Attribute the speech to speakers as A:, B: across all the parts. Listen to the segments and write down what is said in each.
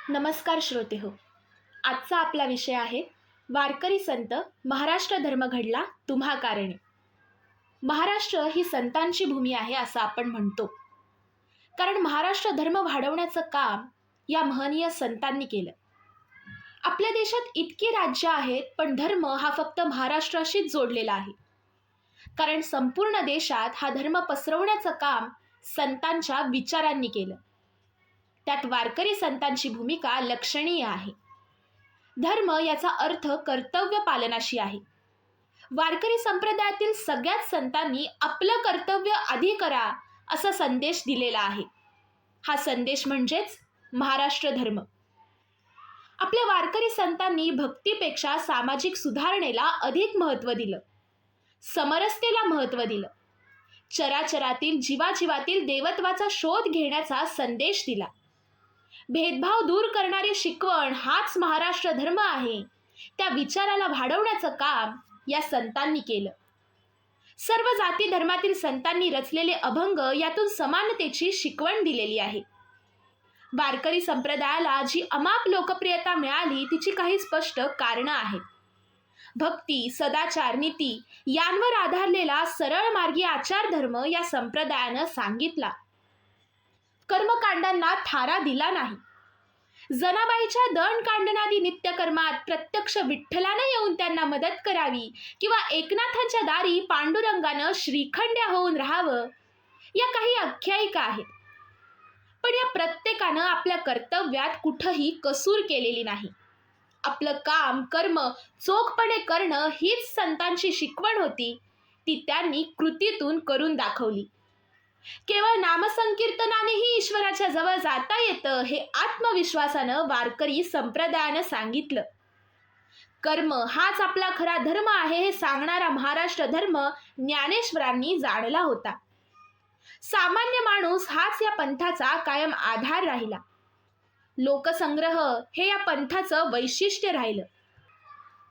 A: नमस्कार श्रोते हो. आजचा आपला विषय आहे वारकरी संत महाराष्ट्र धर्म घडला तुम्हा कारणे. महाराष्ट्र ही संतांची भूमी आहे असं आपण म्हणतो, कारण महाराष्ट्र धर्म वाढवण्याचं काम या महनीय संतांनी केलं. आपल्या देशात इतकी राज्य आहेत, पण धर्म हा फक्त महाराष्ट्राशीच जोडलेला आहे, कारण संपूर्ण देशात हा धर्म पसरवण्याचं काम संतांच्या विचारांनी केलं. त्यात वारकरी संतांची भूमिका लक्षणीय आहे. धर्म याचा अर्थ कर्तव्य पालनाशी आहे. वारकरी संप्रदायातील सगळ्याच संतांनी आपलं कर्तव्य आधी करा असा संदेश दिलेला आहे. हा संदेश म्हणजेच महाराष्ट्र धर्म. आपल्या वारकरी संतांनी भक्तीपेक्षा सामाजिक सुधारणेला अधिक महत्त्व दिलं, समरसतेला महत्त्व दिलं, चराचरातील जीवाजीवातील देवत्वाचा शोध घेण्याचा संदेश दिला. भेदभाव दूर करणारी शिकवण हाच महाराष्ट्र धर्म आहे, त्या विचाराला वाढवण्याचं काम या संतांनी केलं. सर्व जाती धर्मातील संतांनी रचलेले अभंग यातून समानतेची शिकवण दिलेली आहे. वारकरी संप्रदायाला जी अमाप लोकप्रियता मिळाली तिची काही स्पष्ट कारणं आहेत. भक्ती, सदाचार, नीती यांवर आधारलेला सरळ मार्गी आचार धर्म या संप्रदायानं सांगितला. कर्मकांडांना थारा दिला नाही. जनाबाईच्या दंडकांडनादी नित्यकर्मात प्रत्यक्ष विठ्ठलानं येऊन त्यांना मदत करावी किंवा एकनाथांच्या दारी पांडुरंगानं श्रीखंड्या होऊन राहावं, या काही आख्यायिका आहेत. पण या प्रत्येकानं आपल्या कर्तव्यात कुठंही कसूर केलेली नाही. आपलं काम कर्म चोखपणे करणं हीच संतांची शिकवण होती. ती त्यांनी कृतीतून करून दाखवली. केवळ नामसंकीर्तनानेही ईश्वराच्या जवळ जाता येतं हे आत्मविश्वासानं वारकरी संप्रदायानं सांगितलं. कर्म हाच आपला खरा धर्म आहे हे सांगणारा महाराष्ट्र धर्म ज्ञानेश्वरांनी जाणला होता. सामान्य माणूस हाच या पंथाचा कायम आधार राहिला. लोकसंग्रह हे या पंथाचं वैशिष्ट्य राहिलं.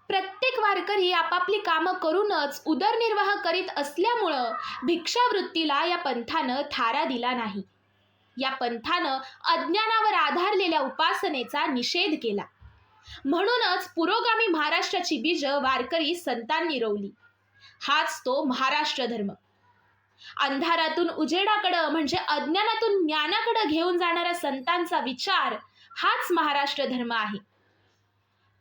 A: प्रत्येक वारकरी आपापली कामं करूनच उदरनिर्वाह करीत असल्यामुळं भिक्षावृत्तीला या पंथानं थारा दिला नाही. या पंथानं अज्ञानावर आधारलेल्या उपासनेचा निषेध केला. म्हणूनच पुरोगामी महाराष्ट्राची बीजं वारकरी संतांनी रोवली. हाच तो महाराष्ट्र धर्म. अंधारातून उजेडाकडं म्हणजे अज्ञानातून ज्ञानाकडं घेऊन जाणाऱ्या संतांचा विचार हाच महाराष्ट्र धर्म आहे.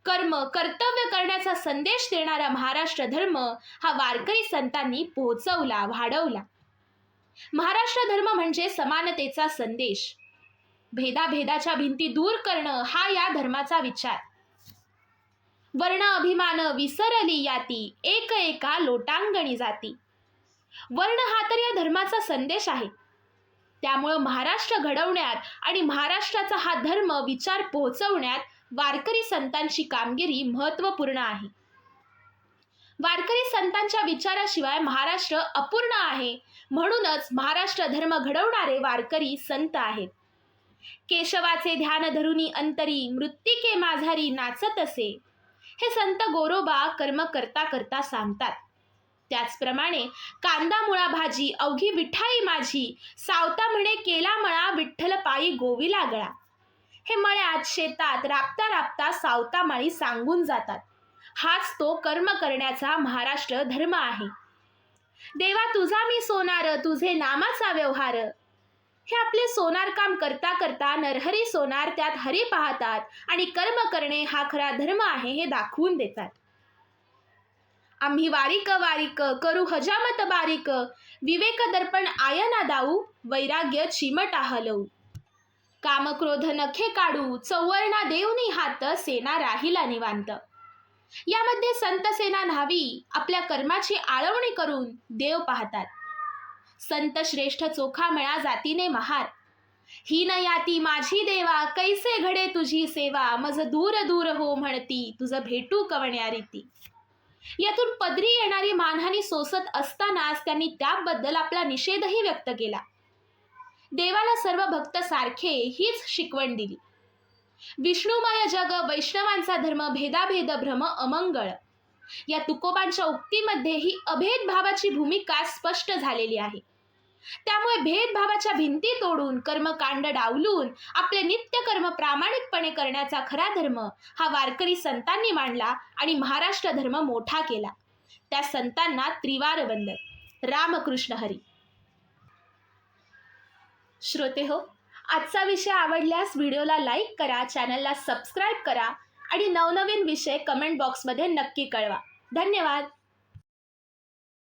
A: कर्म कर्तव्य करण्याचा संदेश देणारा महाराष्ट्र धर्म हा वारकरी संतांनी पोहोचवला, वाढवला. महाराष्ट्र धर्म म्हणजे समानतेचा संदेश. भेदाभेदाच्या भिंती दूर करणं हा या धर्माचा विचार. वर्ण अभिमान विसरली याती, एक एका लोटांगणी जाती. वर्ण हा तर या धर्माचा संदेश आहे. त्यामुळं महाराष्ट्र घडवण्यात आणि महाराष्ट्राचा हा धर्म विचार पोहोचवण्यात वारकरी संतांची कामगिरी महत्त्वपूर्ण आहे. वारकरी संतांच्या विचाराशिवाय महाराष्ट्र अपूर्ण आहे. म्हणूनच महाराष्ट्र धर्म घडवणारे वारकरी संत आहेत. केशवाचे ध्यान धरुनी अंतरी, मृत्तिके माझारी नाचत असे, हे संत गोरोबा कर्म करता करता सांगतात. त्याचप्रमाणे कांदा मुळा भाजी अवघी विठाई माझी, सावता म्हणे केला मळा विठ्ठल पायी गोविला गळा. हे मळ्यात शेतात राबता राबता सावता माळी सांगून जातात. हाच तो कर्म करण्याचा महाराष्ट्र धर्म आहे. देवा तुझा मी सोनार, तुझे नामाचा व्यवहार. हे आपले सोनार काम करता करता नरहरी सोनार त्यात हरी पाहतात आणि कर्म करणे हा खरा धर्म आहे हे दाखवून देतात. आम्ही वारिक वारिक करू हजामत बारीक, विवेक दर्पण आयना दाऊ, वैराग्य चिमटा हलवू. कामक्रोध नखे काढू, चौवर्णा देऊनी हात, सेना राहिला निवांत. यामध्ये संत सेना न्हावी आपल्या कर्माची आळवणी करून देव पाहतात. संत श्रेष्ठ चोखा मळा जातीने महार, ही न याती माझी देवा, कैसे घडे तुझी सेवा, मज दूर दूर हो म्हणती, तुझं भेटू कवण्या रीती. यातून पदरी येणारी मानहानी सोसत असतानाच त्यांनी त्याबद्दल आपला निषेधही व्यक्त केला. देवाला सर्व भक्त सारखे हीच शिकवण दिली. विष्णुमय जग वैष्णवांचा धर्म, भेदाभेद भ्रम अमंगळ. या तुकोबांच्या उक्तीमध्ये ही अभेद भावाची भूमिका स्पष्ट झालेली आहे. त्यामुळे भेदभावाच्या भिंती तोडून, कर्मकांड डावलून आपले नित्य कर्म प्रामाणिकपणे करण्याचा खरा धर्म हा वारकरी संतांनी मांडला आणि महाराष्ट्र धर्म मोठा केला. त्या संतांना त्रिवार वंदन. रामकृष्ण हरी. श्रोते हो, आजचा विषय आवडल्यास व्हिडिओला लाईक करा, चॅनलला सबस्क्राईब करा आणि नवनवीन विषय कमेंट बॉक्समध्ये नक्की कळवा. धन्यवाद.